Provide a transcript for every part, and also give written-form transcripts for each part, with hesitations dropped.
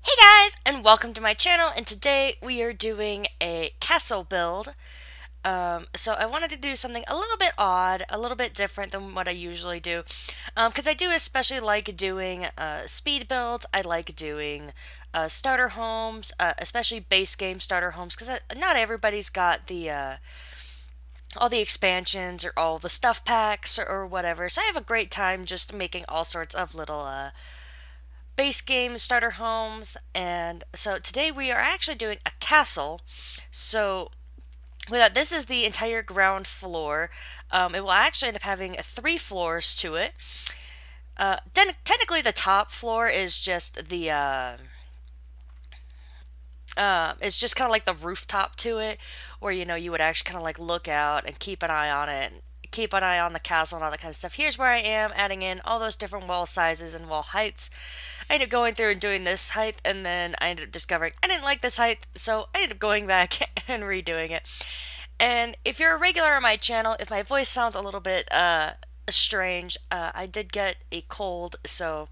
Hey guys, and welcome to my channel. And today we are doing a castle build. So I wanted to do something a little bit odd, a little bit different than what I usually do, because I do especially like doing speed builds. I like doing starter homes, especially base game starter homes, because not everybody's got the all the expansions or all the stuff packs or whatever. So I have a great time just making all sorts of little base game starter homes. And so today we are actually doing a castle. So this is the entire ground floor. It will actually end up having three floors to it. Technically, the top floor is just the it's just kind of like the rooftop to it, where you would actually kind of like look out and keep an eye on it, and keep an eye on the castle and all that kind of stuff. Here's where I am adding in all those different wall sizes and wall heights. I ended up going through and doing this height, and then I ended up discovering I didn't like this height, so I ended up going back and redoing it. And if you're a regular on my channel, if my voice sounds a little bit strange, I did get a cold, so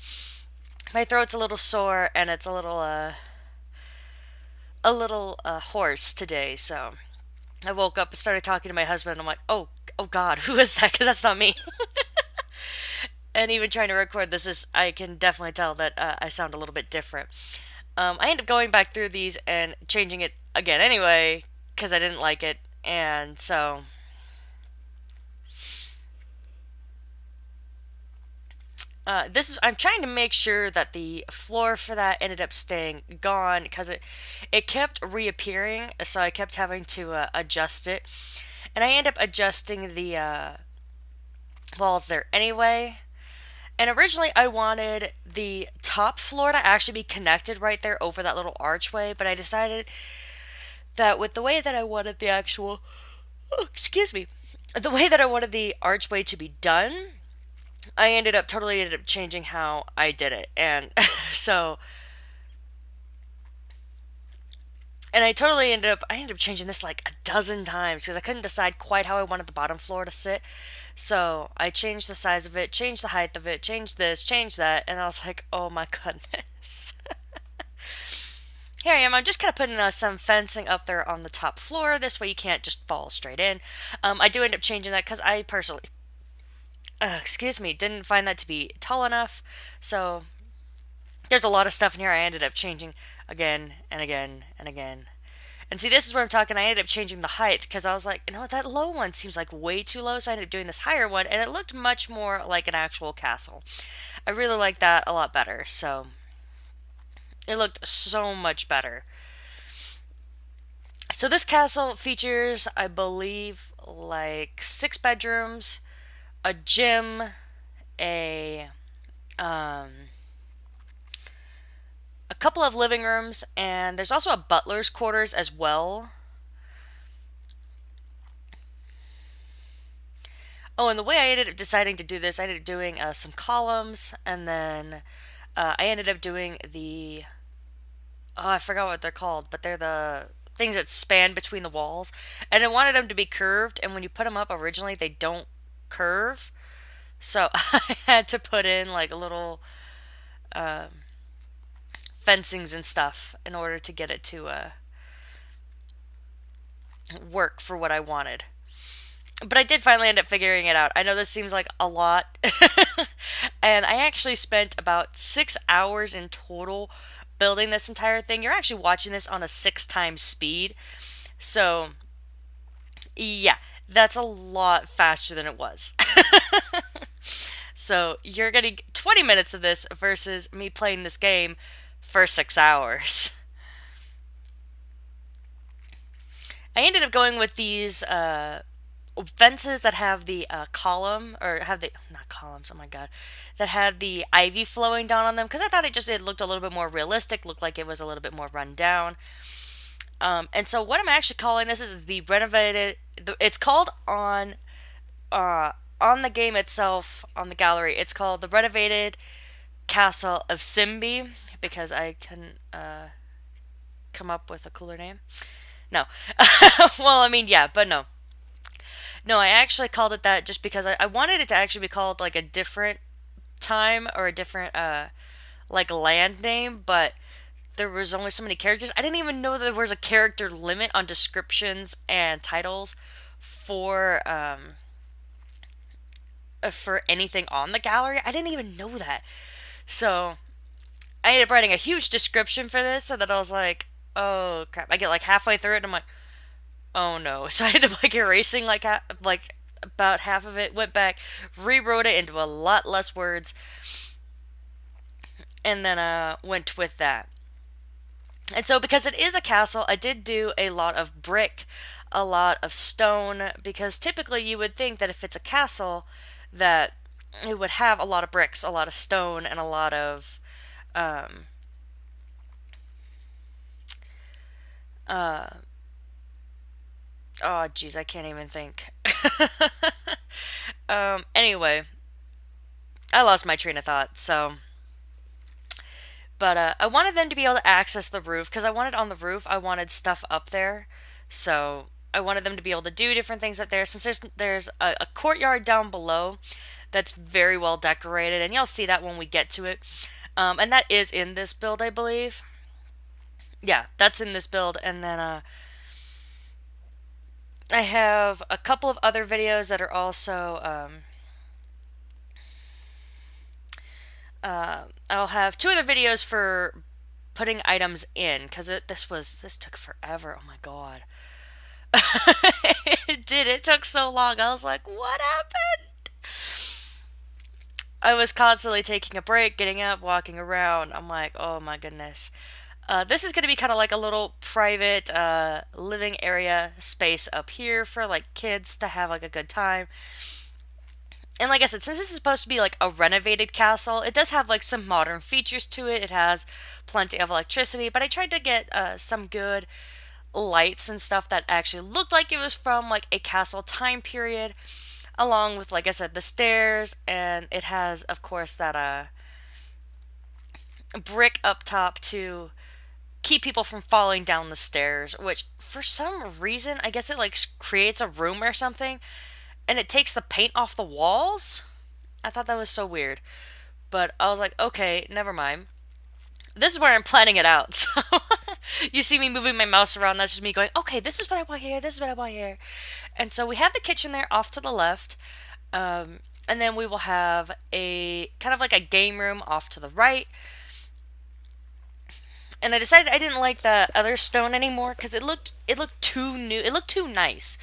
my throat's a little sore and it's a little hoarse today. So I woke up and started talking to my husband, and I'm like, oh God, who is that? Because that's not me. And even trying to record this is, I can definitely tell that I sound a little bit different. I ended up going back through these and changing it again anyway because I didn't like it, and so this is, I'm trying to make sure that the floor for that ended up staying gone because it kept reappearing, so I kept having to adjust it, and I end up adjusting the walls there anyway. And originally, I wanted the top floor to actually be connected right there over that little archway, but I decided that with the way that I wanted the actual, oh, excuse me, the way that I wanted the archway to be done, I totally ended up changing how I did it. And so, and I ended up changing this like a dozen times because I couldn't decide quite how I wanted the bottom floor to sit. So I changed the size of it, changed the height of it, changed this, changed that, and I was like, oh my goodness. Here I am. I'm just kind of putting some fencing up there on the top floor. This way you can't just fall straight in. I do end up changing that because I personally, excuse me, didn't find that to be tall enough. So there's a lot of stuff in here I ended up changing again and again and again. And see, this is where I'm talking. I ended up changing the height because I was like, that low one seems like way too low. So I ended up doing this higher one, and it looked much more like an actual castle. I really like that a lot better. So it looked so much better. So this castle features, I believe, like 6 bedrooms, a gym, a um, a couple of living rooms, and there's also a butler's quarters as well. Oh, and the way I ended up deciding to do this, I ended up doing some columns, and then I ended up doing the, oh, I forgot what they're called, but they're the things that span between the walls. And I wanted them to be curved, and when you put them up originally, they don't curve. So I had to put in like a little fencings and stuff in order to get it to work for what I wanted. But I did finally end up figuring it out. I know this seems like a lot. And I actually spent about 6 hours in total building this entire thing. You're actually watching this on a 6 times speed. So, yeah, that's a lot faster than it was. So, you're getting 20 minutes of this versus me playing this game for 6 hours. I ended up going with these fences that have the column, or have the, not columns, oh my god, that had the ivy flowing down on them because I thought it looked a little bit more realistic, looked like it was a little bit more run down. And so what I'm actually calling this is the renovated. It's called on the game itself, on the gallery. It's called the Renovated Castle of Simbi because I couldn't come up with a cooler name. No, well, I mean, yeah, but no. No, I actually called it that just because I wanted it to actually be called like a different time or a different like land name, but there was only so many characters. I didn't even know there was a character limit on descriptions and titles for anything on the gallery. I didn't even know that. So I ended up writing a huge description for this, so that I was like, oh crap. I get like halfway through it and I'm like, oh no. So I ended up like erasing like about half of it, went back, rewrote it into a lot less words, and then went with that. And so because it is a castle, I did do a lot of brick, a lot of stone, because typically you would think that if it's a castle that it would have a lot of bricks, a lot of stone, and a lot of um uh oh geez, I can't even think. Anyway, I lost my train of thought. So, but I wanted them to be able to access the roof because I wanted on the roof. I wanted stuff up there, so I wanted them to be able to do different things up there. Since there's a courtyard down below that's very well decorated, and you'll see that when we get to it. And that is in this build, I believe. Yeah, that's in this build, and then I have a couple of other videos that are also I'll have two other videos for putting items in because this took forever. Oh my god. It did. It took so long. I was like, what happened? I was constantly taking a break, getting up, walking around. I'm like, oh my goodness. This is going to be kind of like a little private living area space up here for like kids to have like a good time. And like I said, since this is supposed to be like a renovated castle, it does have like some modern features to it. It has plenty of electricity, but I tried to get some good lights and stuff that actually looked like it was from like a castle time period, along with, like I said, the stairs, and it has, of course, that brick up top to keep people from falling down the stairs, which for some reason, I guess it like creates a room or something, and it takes the paint off the walls. I thought that was so weird, but I was like, okay, never mind. This is where I'm planning it out. So you see me moving my mouse around. That's just me going, okay, this is what I want here. This is what I want here. And so we have the kitchen there off to the left. And then we will have a kind of like a game room off to the right. And I decided I didn't like the other stone anymore because it looked too new. It looked too nice.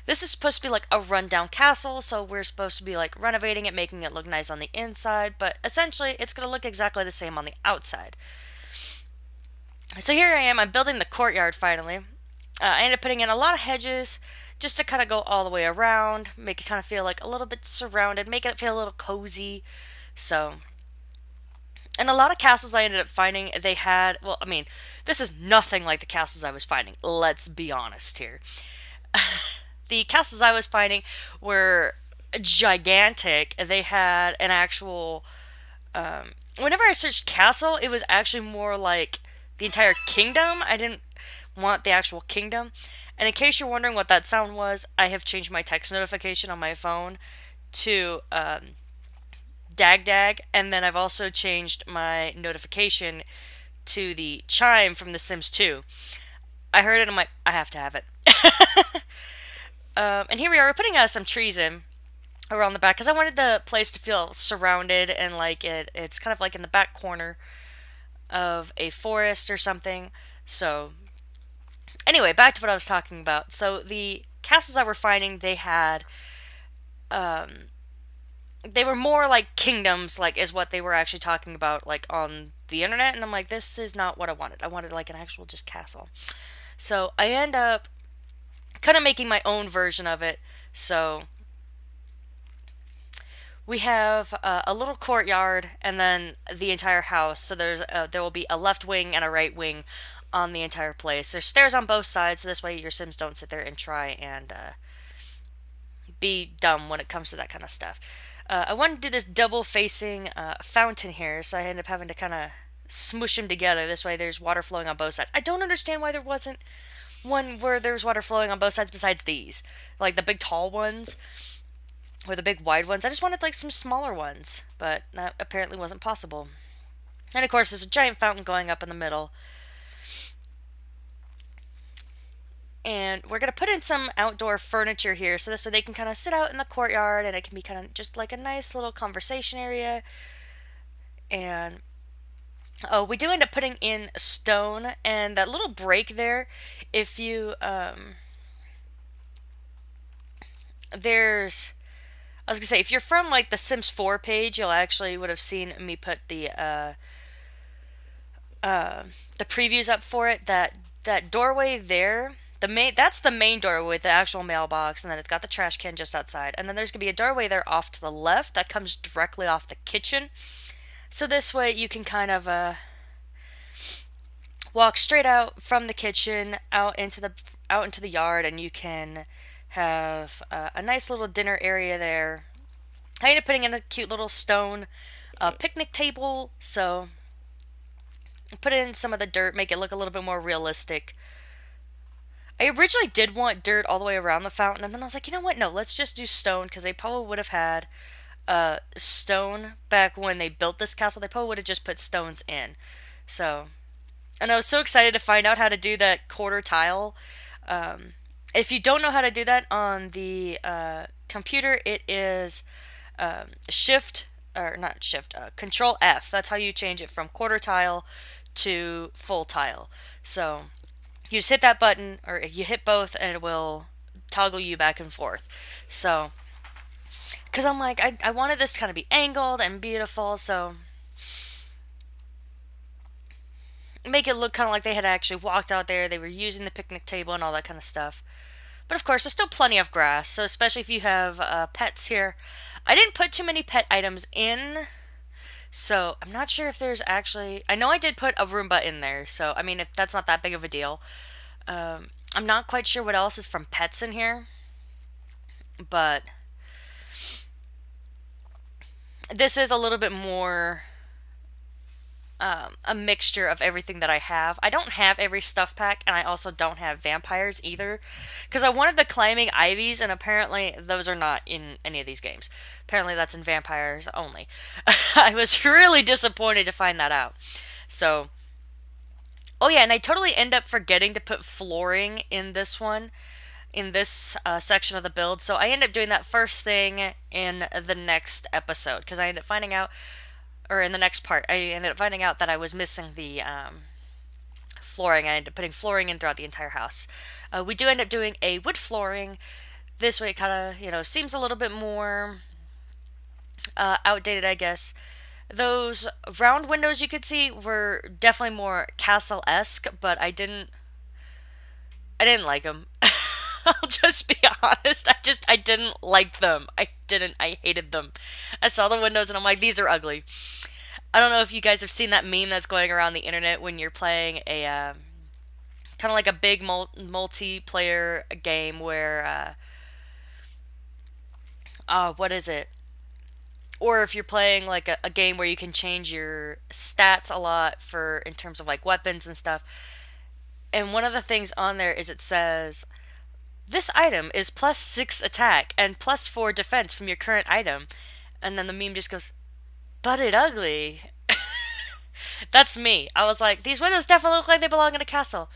This is supposed to be like a rundown castle, so we're supposed to be like renovating it, making it look nice on the inside, but essentially it's going to look exactly the same on the outside. So here I am, I'm building the courtyard finally. I ended up putting in a lot of hedges just to kind of go all the way around, make it kind of feel like a little bit surrounded, make it feel a little cozy. So, and a lot of castles I ended up finding, they had, well, I mean, this is nothing like the castles I was finding. Let's be honest here. The castles I was finding were gigantic. They had an actual. Whenever I searched castle, it was actually more like the entire kingdom. I didn't want the actual kingdom. And in case you're wondering what that sound was, I have changed my text notification on my phone to dag dag, and then I've also changed my notification to the chime from The Sims 2. I heard it, and I'm like, I have to have it. And here we are, we're putting some trees in around the back because I wanted the place to feel surrounded and like it's kind of like in the back corner of a forest or something. So anyway, back to what I was talking about. So the castles I were finding, they were more like kingdoms, like is what they were actually talking about, like on the internet. And I'm like, this is not what I wanted. I wanted like an actual just castle. So I end up kind of making my own version of it. So we have a little courtyard and then the entire house. So there will be a left wing and a right wing on the entire place. There's stairs on both sides, so this way your Sims don't sit there and try and be dumb when it comes to that kind of stuff. I wanted to do this double facing fountain here, so I ended up having to kind of smoosh them together. This way there's water flowing on both sides. I don't understand why there wasn't one where there's water flowing on both sides besides these. Like the big tall ones or the big wide ones. I just wanted like some smaller ones, but that apparently wasn't possible. And of course there's a giant fountain going up in the middle. And we're going to put in some outdoor furniture here so this way they can kind of sit out in the courtyard and it can be kind of just like a nice little conversation area. And oh, we do end up putting in stone and that little break there. If you there's I was gonna say, if you're from like the Sims 4 page, you'll actually would have seen me put the previews up for it. That doorway there, that's the main doorway with the actual mailbox, and then it's got the trash can just outside. And then there's gonna be a doorway there off to the left that comes directly off the kitchen. So this way you can kind of walk straight out from the kitchen out into the yard, and you can have a nice little dinner area there. I ended up putting in a cute little stone picnic table, so put in some of the dirt, make it look a little bit more realistic. I originally did want dirt all the way around the fountain, and then I was like, you know what? No, let's just do stone because they probably would have had stone back when they built this castle. They probably would have just put stones in. So, and I was so excited to find out how to do that quarter tile. If you don't know how to do that on the computer, it is shift or not shift, control F. That's how you change it from quarter tile to full tile. So you just hit that button, or you hit both, and it will toggle you back and forth. So, because I'm like, I wanted this to kind of be angled and beautiful, so make it look kind of like they had actually walked out there, they were using the picnic table and all that kind of stuff. But of course, there's still plenty of grass, so especially if you have pets here. I didn't put too many pet items in, so I'm not sure if there's actually. I know I did put a Roomba in there, so I mean, if that's not that big of a deal. I'm not quite sure what else is from pets in here, but this is a little bit more a mixture of everything that I have. I don't have every stuff pack, and I also don't have vampires either, because I wanted the climbing ivies, and apparently those are not in any of these games. Apparently that's in vampires only. I was really disappointed to find that out. So, oh yeah, and I totally end up forgetting to put flooring in this one, in this section of the build. So I end up doing that first thing in the next episode, because I end up finding out, or in the next part, I ended up finding out that I was missing the flooring. I ended up putting flooring in throughout the entire house. We do end up doing a wood flooring. This way it kind of, seems a little bit more outdated, I guess. Those round windows you could see were definitely more castle-esque, but I didn't like them. I'll just be honest. I didn't like them. I hated them. I saw the windows and I'm like, these are ugly. I don't know if you guys have seen that meme that's going around the internet when you're playing a kind of like a big multiplayer game where what is it? Or if you're playing like a game where you can change your stats a lot for in terms of like weapons and stuff. And one of the things on there is it says this item is +6 attack and +4 defense from your current item. And then the meme just goes, but it ugly. That's me. I was like, these windows definitely look like they belong in a castle.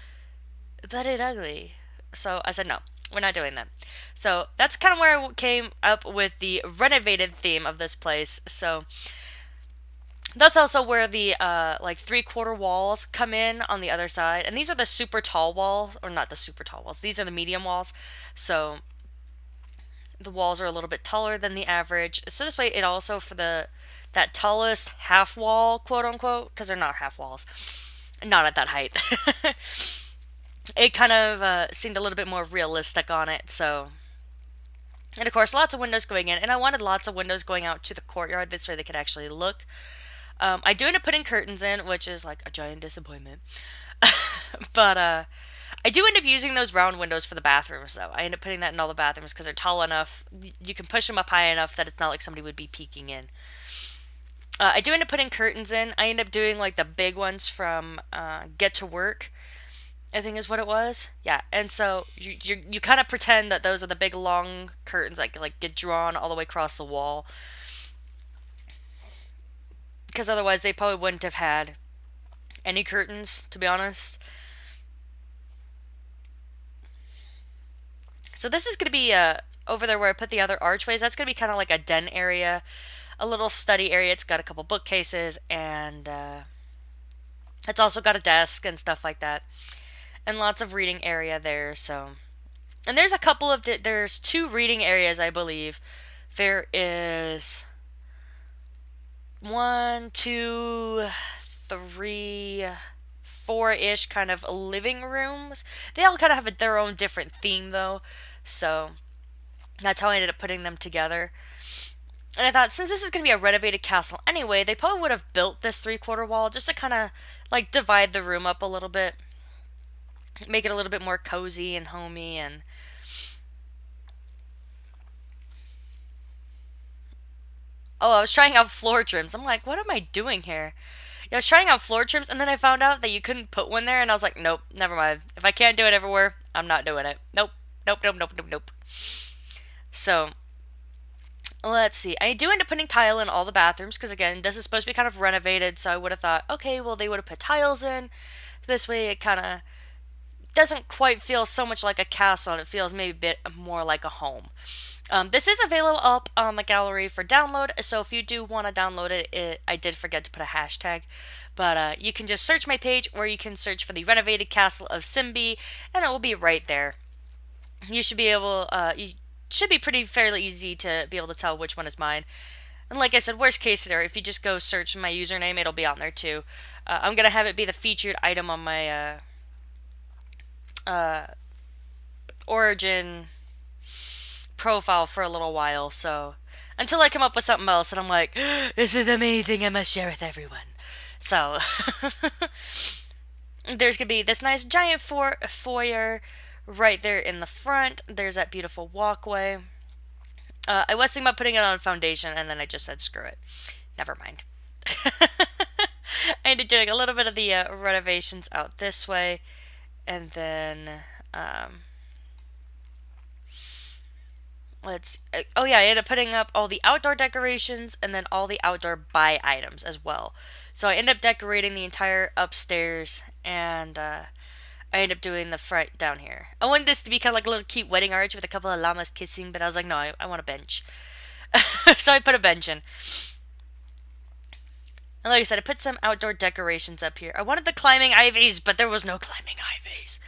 But it ugly. So I said, no, we're not doing that. So that's kind of where I came up with the renovated theme of this place. So that's also where the like 3/4 walls come in on the other side. And these are the super tall walls, or not the super tall walls. These are the medium walls. So the walls are a little bit taller than the average. So this way it also for that tallest half wall, quote unquote, because they're not half walls, not at that height. It kind of seemed a little bit more realistic on it. So, and of course, lots of windows going in, and I wanted lots of windows going out to the courtyard. This way they could actually look. I do end up putting curtains in, which is like a giant disappointment. But I do end up using those round windows for the bathrooms, though. I end up putting that in all the bathrooms because they're tall enough. You can push them up high enough that it's not like somebody would be peeking in. I do end up putting curtains in. I end up doing like the big ones from Get to Work, I think is what it was. Yeah, and so you kind of pretend that those are the big long curtains like get drawn all the way across the wall, because otherwise they probably wouldn't have had any curtains, to be honest. So this is going to be over there where I put the other archways. That's going to be kind of like a den area, a little study area. It's got a couple bookcases, and it's also got a desk and stuff like that, and lots of reading area there. So, and there's a couple of there's two reading areas, I believe. There is one, two, three, four-ish kind of living rooms. They all kind of have their own different theme though, so that's how I ended up putting them together. And I thought, since this is going to be a renovated castle anyway, they probably would have built this three-quarter wall just to kind of like divide the room up a little bit, make it a little bit more cozy and homey. And oh, I was trying out floor trims. I'm like, what am I doing here? Yeah, I was trying out floor trims, and then I found out that you couldn't put one there, and I was like, nope, never mind. If I can't do it everywhere, I'm not doing it. Nope, nope, nope, nope, nope, nope. So, let's see. I do end up putting tile in all the bathrooms, because again, this is supposed to be kind of renovated, so I would have thought, okay, well, they would have put tiles in. This way, it kind of doesn't quite feel so much like a castle, and it feels maybe a bit more like a home. This is available up on the gallery for download, so if you do want to download it, I did forget to put a hashtag, but you can just search my page, or you can search for the renovated castle of Simbi, and it will be right there. You should be able, you should be pretty fairly easy to be able to tell which one is mine. And like I said, worst case scenario, if you just go search my username, it'll be on there too. I'm gonna have it be the featured item on my origin profile for a little while, so until I come up with something else and I'm like, this is the main thing I must share with everyone. So there's gonna be this nice giant foyer right there in the front. There's that beautiful walkway. I was thinking about putting it on a foundation, and then I just said screw it. Never mind. I ended up doing a little bit of the renovations out this way, and then oh yeah, I ended up putting up all the outdoor decorations and then all the outdoor buy items as well. So I ended up decorating the entire upstairs, and I ended up doing the front down here. I wanted this to be kind of like a little cute wedding arch with a couple of llamas kissing, but I was like, no, I want a bench. So I put a bench in. And like I said, I put some outdoor decorations up here. I wanted the climbing ivies, but there was no climbing ivies.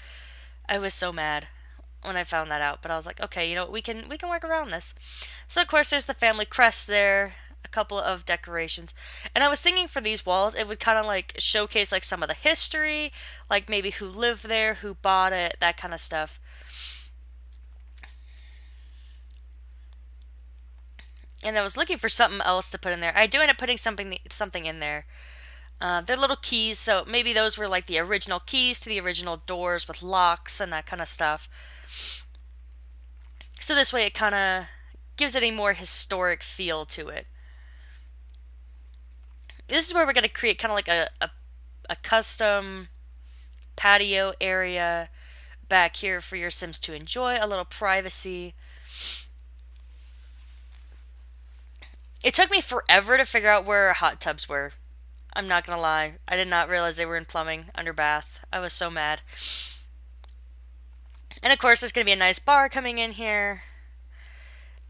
I was so mad when I found that out, but I was like, okay, you know what, we can work around this. So of course there's the family crest there, a couple of decorations. And I was thinking for these walls, it would kind of like showcase like some of the history, like maybe who lived there, who bought it, that kind of stuff. And I was looking for something else to put in there. I do end up putting something in there. They're little keys, so maybe those were like the original keys to the original doors with locks and that kind of stuff. So this way it kind of gives it a more historic feel to it. This is where we're going to create kind of like a custom patio area back here for your Sims to enjoy, a little privacy. It took me forever to figure out where hot tubs were. I'm not gonna lie. I did not realize they were in plumbing under bath. I was so mad. And of course, there's gonna be a nice bar coming in here.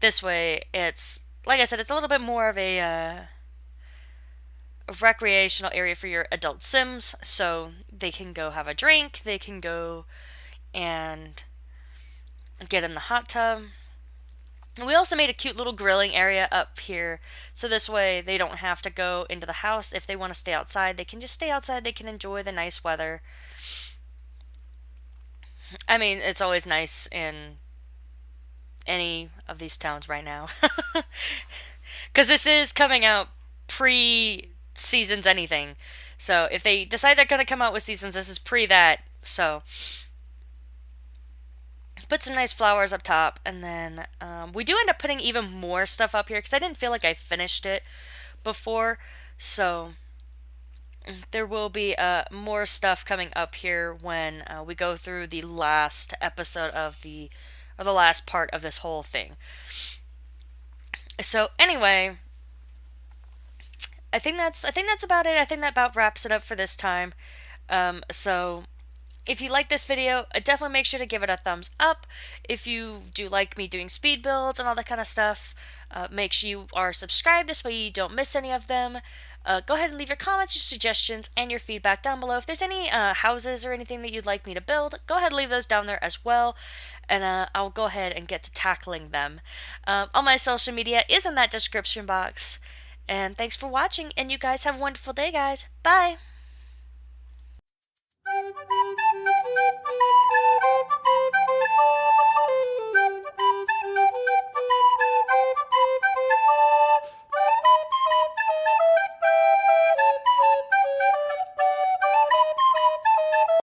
This way, it's, like I said, it's a little bit more of a recreational area for your adult Sims. So they can go have a drink. They can go and get in the hot tub. We also made a cute little grilling area up here, so this way they don't have to go into the house. If they want to stay outside, they can just stay outside. They can enjoy the nice weather. I mean, it's always nice in any of these towns right now. Because this is coming out pre-seasons anything. So if they decide they're going to come out with seasons, this is pre that. So put some nice flowers up top, and then we do end up putting even more stuff up here because I didn't feel like I finished it before, so there will be more stuff coming up here when we go through the last episode of the last part of this whole thing. So anyway, I think that's about it. I think that about wraps it up for this time. So If you like this video, definitely make sure to give it a thumbs up. If you do like me doing speed builds and all that kind of stuff, make sure you are subscribed. This way you don't miss any of them. Go ahead and leave your comments, your suggestions, and your feedback down below. If there's any houses or anything that you'd like me to build, go ahead and leave those down there as well. And I'll go ahead and get to tackling them. All my social media is in that description box. And thanks for watching, and you guys have a wonderful day, guys. Bye!